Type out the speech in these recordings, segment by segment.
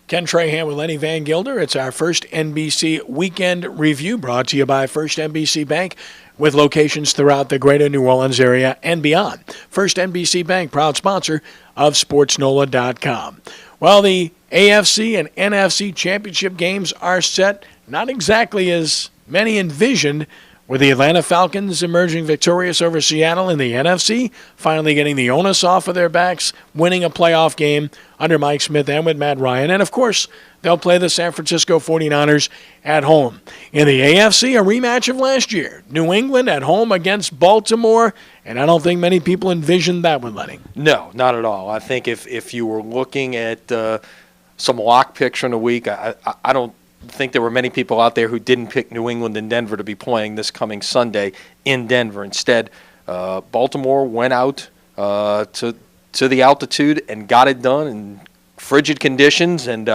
Ken Trahan with Lenny Vangilder. It's our first NBC Weekend Review, brought to you by First NBC Bank, with locations throughout the greater New Orleans area and beyond. First NBC Bank, proud sponsor of SportsNola.com. Well, the AFC and NFC championship games are set, not exactly as many envisioned, with the Atlanta Falcons emerging victorious over Seattle in the NFC, finally getting the onus off of their backs, winning a playoff game under Mike Smith and with Matt Ryan. And, of course, they'll play the San Francisco 49ers at home. In the AFC, a rematch of last year. New England at home against Baltimore, and I don't think many people envisioned that one, Lenny. No, not at all. I think if you were looking at some lock picks from the week, I don't think there were many people out there who didn't pick New England and Denver to be playing this coming Sunday in Denver. Instead, Baltimore went out to the altitude and got it done in frigid conditions, and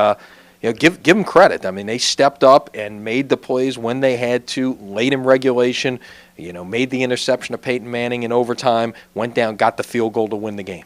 give them credit. I mean, they stepped up and made the plays when they had to, late in regulation, made the interception of Peyton Manning in overtime, went down, got the field goal to win the game.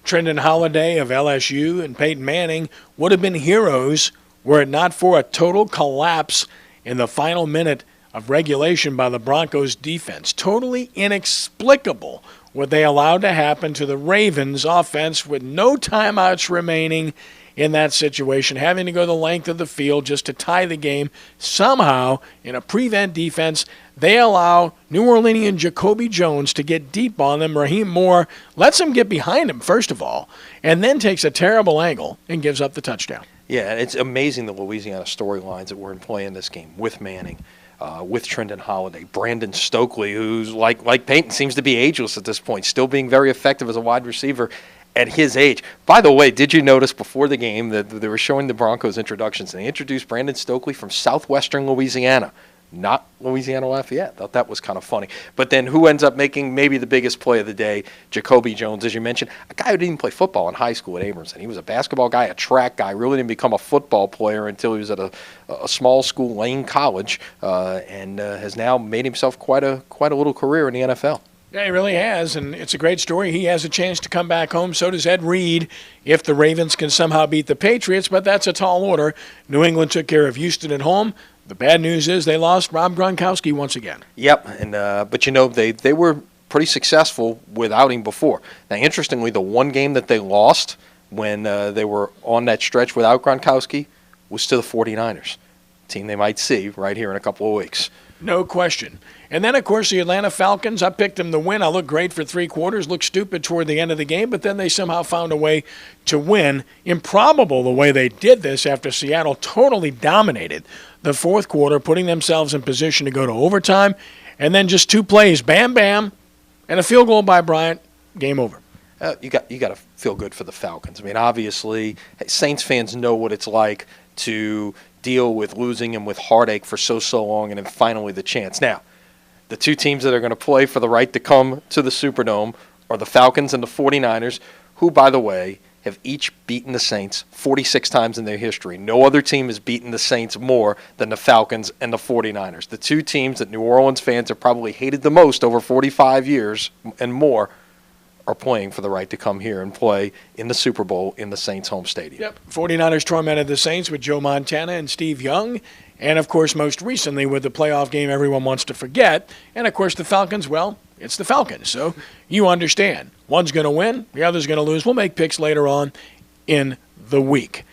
Trendon Holiday of LSU and Peyton Manning would have been heroes were it not for a total collapse in the final minute of regulation by the Broncos defense. Totally inexplicable what they allowed to happen to the Ravens offense with no timeouts remaining in that situation, having to go the length of the field just to tie the game. Somehow, in a prevent defense, they allow New Orleanian Jacoby Jones to get deep on them. Raheem Moore lets him get behind him, first of all, and then takes a terrible angle and gives up the touchdown. Yeah, it's amazing the Louisiana storylines that were in play in this game with Manning, with Trendon Holiday, Brandon Stokely, who's like Peyton, seems to be ageless at this point, still being very effective as a wide receiver at his age. By the way, did you notice before the game that they were showing the Broncos introductions, and they introduced Brandon Stokely from southwestern Louisiana, not Louisiana Lafayette? Thought that was kind of funny. But then who ends up making maybe the biggest play of the day? Jacoby Jones, as you mentioned, a guy who didn't even play football in high school at Abramson. He was a basketball guy, a track guy, really didn't become a football player until he was at a small school, Lane College, and has now made himself quite a little career in the NFL. Yeah, he really has, and it's a great story. He has a chance to come back home. So does Ed Reed if the Ravens can somehow beat the Patriots, but that's a tall order. New England took care of Houston at home. The bad news is they lost Rob Gronkowski once again. Yep, and but they were pretty successful without him before. Now, interestingly, the one game that they lost when they were on that stretch without Gronkowski was to the 49ers, team they might see right here in a couple of weeks. No question. And then, of course, the Atlanta Falcons, I picked them to win. I looked great for 3 quarters, looked stupid toward the end of the game, but then they somehow found a way to win. Improbable the way they did this after Seattle totally dominated the fourth quarter, putting themselves in position to go to overtime. And then just 2 plays, bam, bam, and a field goal by Bryant, game over. You got to feel good for the Falcons. I mean, obviously, Saints fans know what it's like to deal with losing and with heartache for so long, and then finally the chance. Now, the 2 teams that are going to play for the right to come to the Superdome are the Falcons and the 49ers, who, by the way, have each beaten the Saints 46 times in their history. No other team has beaten the Saints more than the Falcons and the 49ers. The 2 teams that New Orleans fans have probably hated the most over 45 years and more are playing for the right to come here and play in the Super Bowl in the Saints' home stadium. Yep, 49ers tormented the Saints with Joe Montana and Steve Young, and, of course, most recently with the playoff game everyone wants to forget. And, of course, the Falcons, well, it's the Falcons, so you understand. One's going to win, the other's going to lose. We'll make picks later on in the week.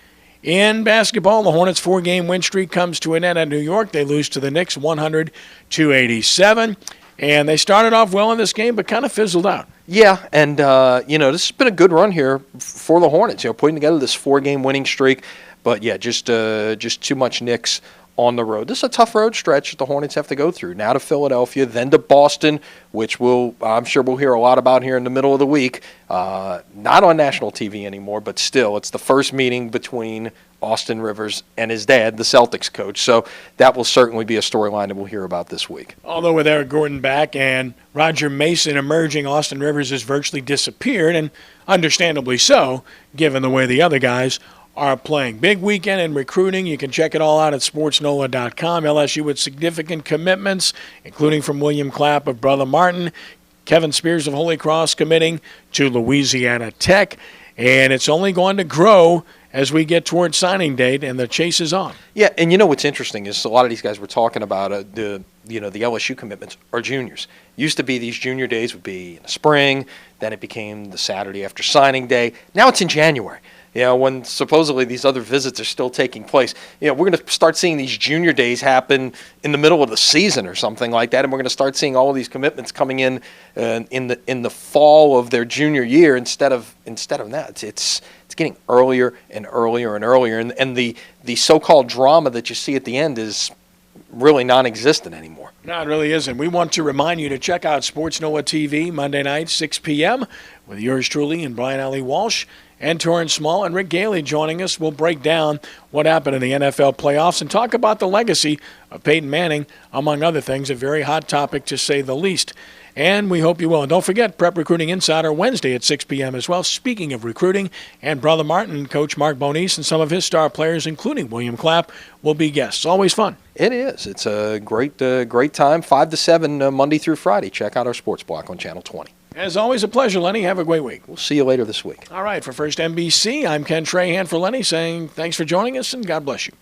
In basketball, the Hornets' 4-game win streak comes to an end at New York. They lose to the Knicks 100-87. And they started off well in this game, but kind of fizzled out. Yeah, and, this has been a good run here for the Hornets, putting together this 4-game winning streak. But, yeah, just too much Knicks on the road. This is a tough road stretch that the Hornets have to go through. Now to Philadelphia, then to Boston, which I'm sure we'll hear a lot about here in the middle of the week. Not on national TV anymore, but still, it's the first meeting between Austin Rivers and his dad, the Celtics coach. So that will certainly be a storyline that we'll hear about this week. Although with Eric Gordon back and Roger Mason emerging, Austin Rivers has virtually disappeared, and understandably so, given the way the other guys are playing. Big weekend in recruiting. You can check it all out at SportsNola.com. LSU with significant commitments, including from William Clapp of Brother Martin, Kevin Spears of Holy Cross committing to Louisiana Tech, and it's only going to grow as we get toward signing date, and the chase is on. Yeah, and you know what's interesting is a lot of these guys we're talking about, the LSU commitments are juniors. Used to be these junior days would be in the spring, then it became the Saturday after signing day. Now it's in January. When supposedly these other visits are still taking place. We're going to start seeing these junior days happen in the middle of the season or something like that, and we're going to start seeing all of these commitments coming in the fall of their junior year instead of that. It's getting earlier and earlier and earlier, and the so-called drama that you see at the end is really non-existent anymore. No, it really isn't. We want to remind you to check out Sports Noah TV Monday night, 6 p.m. with yours truly and Brian Alley Walsh and Torrance Small and Rick Gailey joining us. We'll break down what happened in the NFL playoffs and talk about the legacy of Peyton Manning, among other things, a very hot topic to say the least. And we hope you will. And don't forget, Prep Recruiting Insider Wednesday at 6 p.m. as well. Speaking of recruiting, and Brother Martin, Coach Mark Bonise, and some of his star players, including William Clapp, will be guests. Always fun. It is. It's a great time, 5 to 7, Monday through Friday. Check out our sports block on Channel 20. As always, a pleasure, Lenny. Have a great week. We'll see you later this week. All right, for First NBC, I'm Ken Trahan for Lenny saying thanks for joining us and God bless you.